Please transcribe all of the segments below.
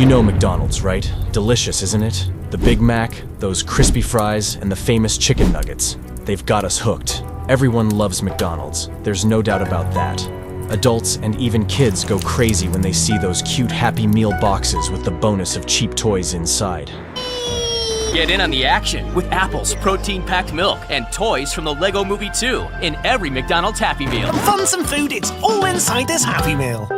You know McDonald's, right? Delicious, isn't it? The Big Mac, those crispy fries, and the famous chicken nuggets. They've got us hooked. Everyone loves McDonald's. There's no doubt about that. Adults and even kids go crazy when they see those cute Happy Meal boxes with the bonus of cheap toys inside. Get in on the action with Apple's protein-packed milk and toys from the Lego Movie 2 in every McDonald's Happy Meal. Fun and food, it's all inside this Happy Meal.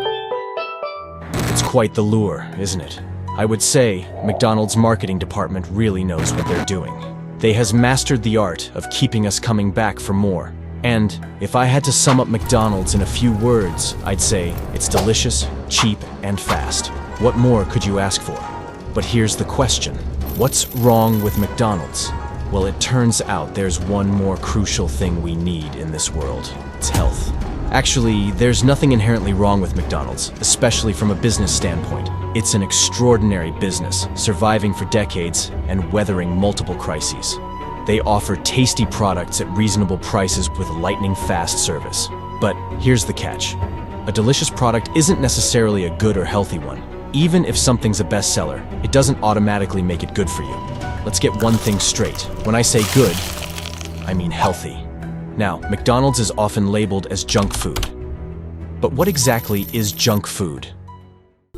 It's quite the lure, isn't it? I would say McDonald's marketing department really knows what they're doing. They has mastered the art of keeping us coming back for more. And if I had to sum up McDonald's in a few words, I'd say it's delicious, cheap, and fast. What more could you ask for? But here's the question. What's wrong with McDonald's? Well, it turns out there's one more crucial thing we need in this world. It's health. Actually, there's nothing inherently wrong with McDonald's, especially from a business standpoint. It's an extraordinary business, surviving for decades and weathering multiple crises. They offer tasty products at reasonable prices with lightning-fast service. But here's the catch. A delicious product isn't necessarily a good or healthy one. Even if something's a bestseller, it doesn't automatically make it good for you. Let's get one thing straight. When I say good, I mean healthy. Now, McDonald's is often labeled as junk food. But what exactly is junk food?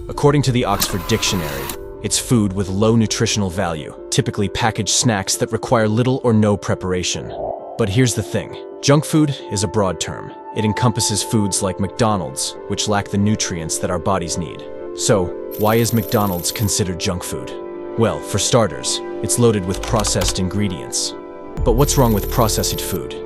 According to the Oxford Dictionary, it's food with low nutritional value, typically packaged snacks that require little or no preparation. But here's the thing. Junk food is a broad term. It encompasses foods like McDonald's, which lack the nutrients that our bodies need. So, why is McDonald's considered junk food? Well, for starters, it's loaded with processed ingredients. But what's wrong with processed food?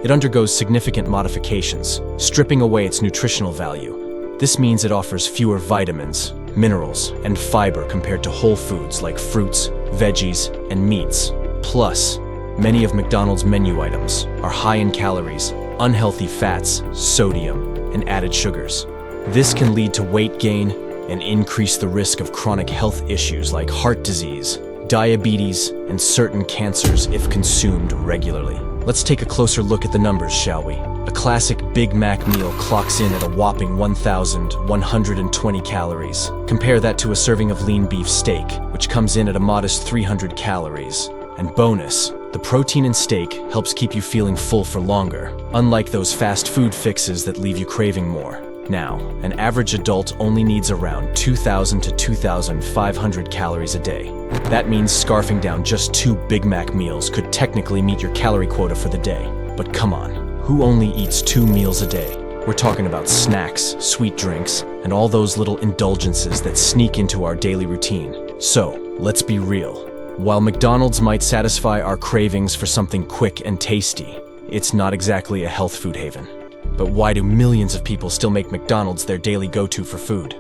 It undergoes significant modifications, stripping away its nutritional value. This means it offers fewer vitamins, minerals, and fiber compared to whole foods like fruits, veggies, and meats. Plus, many of McDonald's menu items are high in calories, unhealthy fats, sodium, and added sugars. This can lead to weight gain and increase the risk of chronic health issues like heart disease, diabetes, and certain cancers if consumed regularly. Let's take a closer look at the numbers, shall we? A classic Big Mac meal clocks in at a whopping 1,120 calories. Compare that to a serving of lean beef steak, which comes in at a modest 300 calories. And bonus, the protein in steak helps keep you feeling full for longer, unlike those fast food fixes that leave you craving more. Now, an average adult only needs around 2,000 to 2,500 calories a day. That means scarfing down just 2 Big Mac meals could technically meet your calorie quota for the day. But come on, who only eats 2 meals a day? We're talking about snacks, sweet drinks, and all those little indulgences that sneak into our daily routine. So, let's be real. While McDonald's might satisfy our cravings for something quick and tasty, it's not exactly a health food haven. But why do millions of people still make McDonald's their daily go-to for food?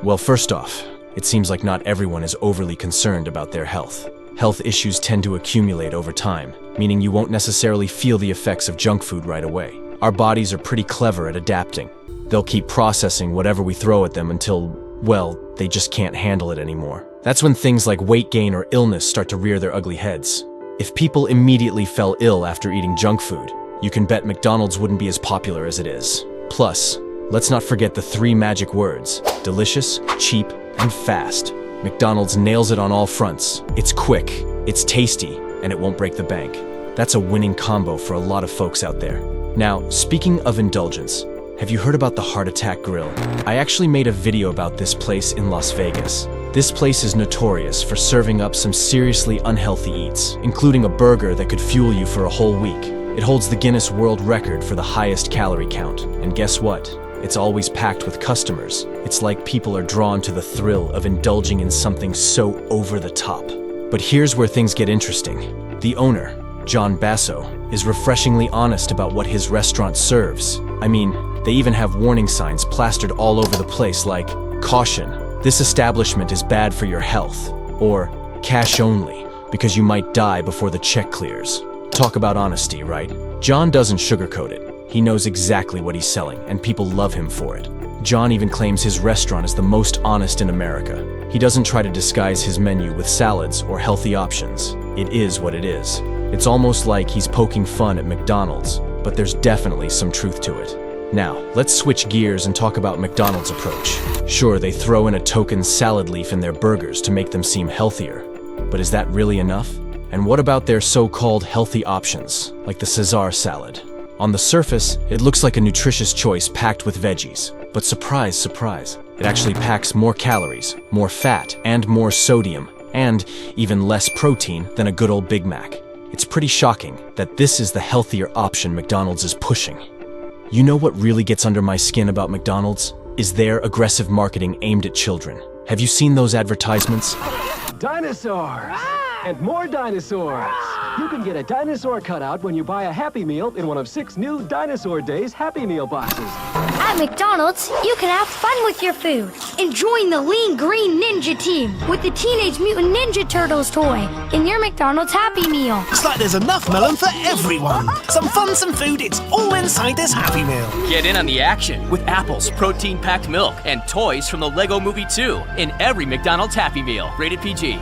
Well, first off, it seems like not everyone is overly concerned about their health. Health issues tend to accumulate over time, meaning you won't necessarily feel the effects of junk food right away. Our bodies are pretty clever at adapting. They'll keep processing whatever we throw at them until, well, they just can't handle it anymore. That's when things like weight gain or illness start to rear their ugly heads. If people immediately fell ill after eating junk food, you can bet McDonald's wouldn't be as popular as it is. Plus, let's not forget the 3 magic words: delicious, cheap, and fast. McDonald's nails it on all fronts. It's quick, it's tasty, and it won't break the bank. That's a winning combo for a lot of folks out there. Now, speaking of indulgence, have you heard about the Heart Attack Grill? I actually made a video about this place in Las Vegas. This place is notorious for serving up some seriously unhealthy eats, including a burger that could fuel you for a whole week. It holds the Guinness World Record for the highest calorie count. And guess what? It's always packed with customers. It's like people are drawn to the thrill of indulging in something so over the top. But here's where things get interesting. The owner, John Basso, is refreshingly honest about what his restaurant serves. I mean, they even have warning signs plastered all over the place like, "Caution, this establishment is bad for your health," or "Cash only, because you might die before the check clears." Talk about honesty, right? John doesn't sugarcoat it. He knows exactly what he's selling, and people love him for it. John even claims his restaurant is the most honest in America. He doesn't try to disguise his menu with salads or healthy options. It is what it is. It's almost like he's poking fun at McDonald's, but there's definitely some truth to it. Now, let's switch gears and talk about McDonald's approach. Sure, they throw in a token salad leaf in their burgers to make them seem healthier. But is that really enough? And what about their so-called healthy options, like the Caesar salad? On the surface, it looks like a nutritious choice packed with veggies. But surprise, surprise, it actually packs more calories, more fat, and more sodium, and even less protein than a good old Big Mac. It's pretty shocking that this is the healthier option McDonald's is pushing. You know what really gets under my skin about McDonald's? Is their aggressive marketing aimed at children. Have you seen those advertisements? Dinosaurs! And more dinosaurs! You can get a dinosaur cutout when you buy a Happy Meal in one of 6 new Dinosaur Days Happy Meal boxes. At McDonald's, you can have fun with your food. Join the Lean Green Ninja Team with the Teenage Mutant Ninja Turtles toy in your McDonald's Happy Meal. It's like there's enough melon for everyone. Some fun, some food, it's all inside this Happy Meal. Get in on the action with Apple's protein-packed milk and toys from the Lego Movie 2 in every McDonald's Happy Meal. Rated PG.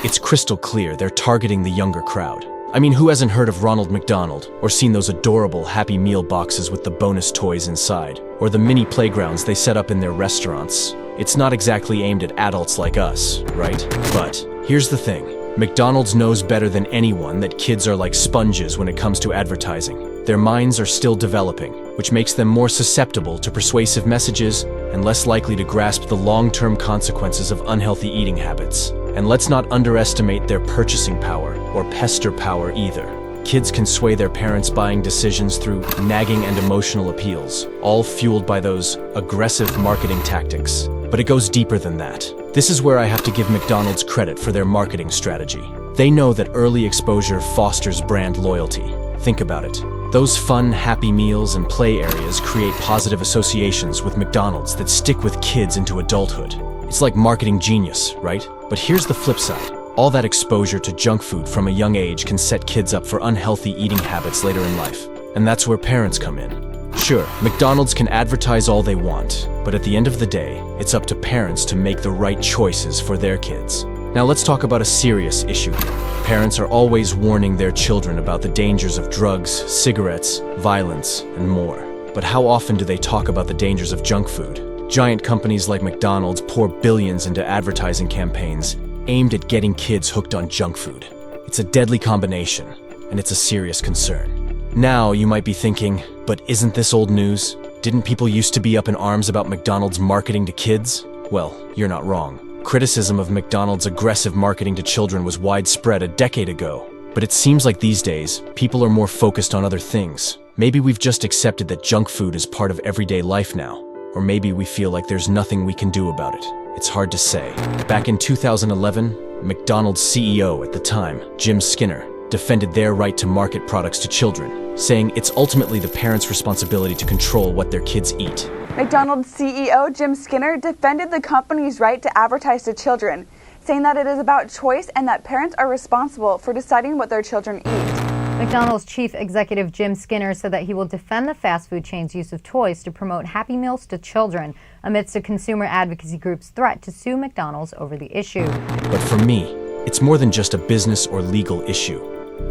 It's crystal clear they're targeting the younger crowd. I mean, who hasn't heard of Ronald McDonald or seen those adorable Happy Meal boxes with the bonus toys inside, or the mini playgrounds they set up in their restaurants? It's not exactly aimed at adults like us, right? But here's the thing. McDonald's knows better than anyone that kids are like sponges when it comes to advertising. Their minds are still developing, which makes them more susceptible to persuasive messages and less likely to grasp the long-term consequences of unhealthy eating habits. And let's not underestimate their purchasing power, or pester power either. Kids can sway their parents' buying decisions through nagging and emotional appeals, all fueled by those aggressive marketing tactics. But it goes deeper than that. This is where I have to give McDonald's credit for their marketing strategy. They know that early exposure fosters brand loyalty. Think about it. Those fun, happy meals and play areas create positive associations with McDonald's that stick with kids into adulthood. It's like marketing genius, right? But here's the flip side. All that exposure to junk food from a young age can set kids up for unhealthy eating habits later in life. And that's where parents come in. Sure, McDonald's can advertise all they want, but at the end of the day, it's up to parents to make the right choices for their kids. Now let's talk about a serious issue here. Parents are always warning their children about the dangers of drugs, cigarettes, violence, and more. But how often do they talk about the dangers of junk food? Giant companies like McDonald's pour billions into advertising campaigns aimed at getting kids hooked on junk food. It's a deadly combination, and it's a serious concern. Now you might be thinking, but isn't this old news? Didn't people used to be up in arms about McDonald's marketing to kids? Well, you're not wrong. Criticism of McDonald's aggressive marketing to children was widespread a decade ago. But it seems like these days, people are more focused on other things. Maybe we've just accepted that junk food is part of everyday life now. Or maybe we feel like there's nothing we can do about it. It's hard to say. Back in 2011, McDonald's CEO at the time, Jim Skinner, defended their right to market products to children, saying it's ultimately the parents' responsibility to control what their kids eat. McDonald's CEO Jim Skinner defended the company's right to advertise to children, saying that it is about choice and that parents are responsible for deciding what their children eat. McDonald's chief executive Jim Skinner said that he will defend the fast food chain's use of toys to promote Happy Meals to children amidst a consumer advocacy group's threat to sue McDonald's over the issue. But for me, it's more than just a business or legal issue.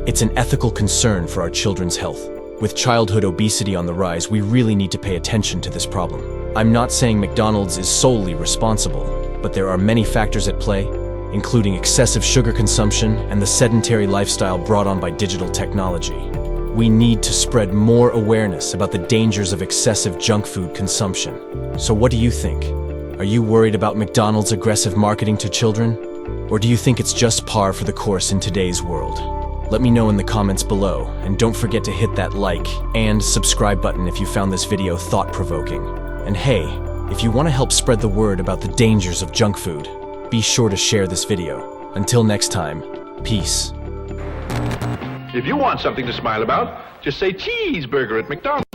It's an ethical concern for our children's health. With childhood obesity on the rise, we really need to pay attention to this problem. I'm not saying McDonald's is solely responsible, but there are many factors at play, including excessive sugar consumption and the sedentary lifestyle brought on by digital technology. We need to spread more awareness about the dangers of excessive junk food consumption. So what do you think? Are you worried about McDonald's aggressive marketing to children? Or do you think it's just par for the course in today's world? Let me know in the comments below, and don't forget to hit that like and subscribe button if you found this video thought-provoking. And hey, if you want to help spread the word about the dangers of junk food, be sure to share this video. Until next time, peace. If you want something to smile about, just say cheeseburger at McDonald's.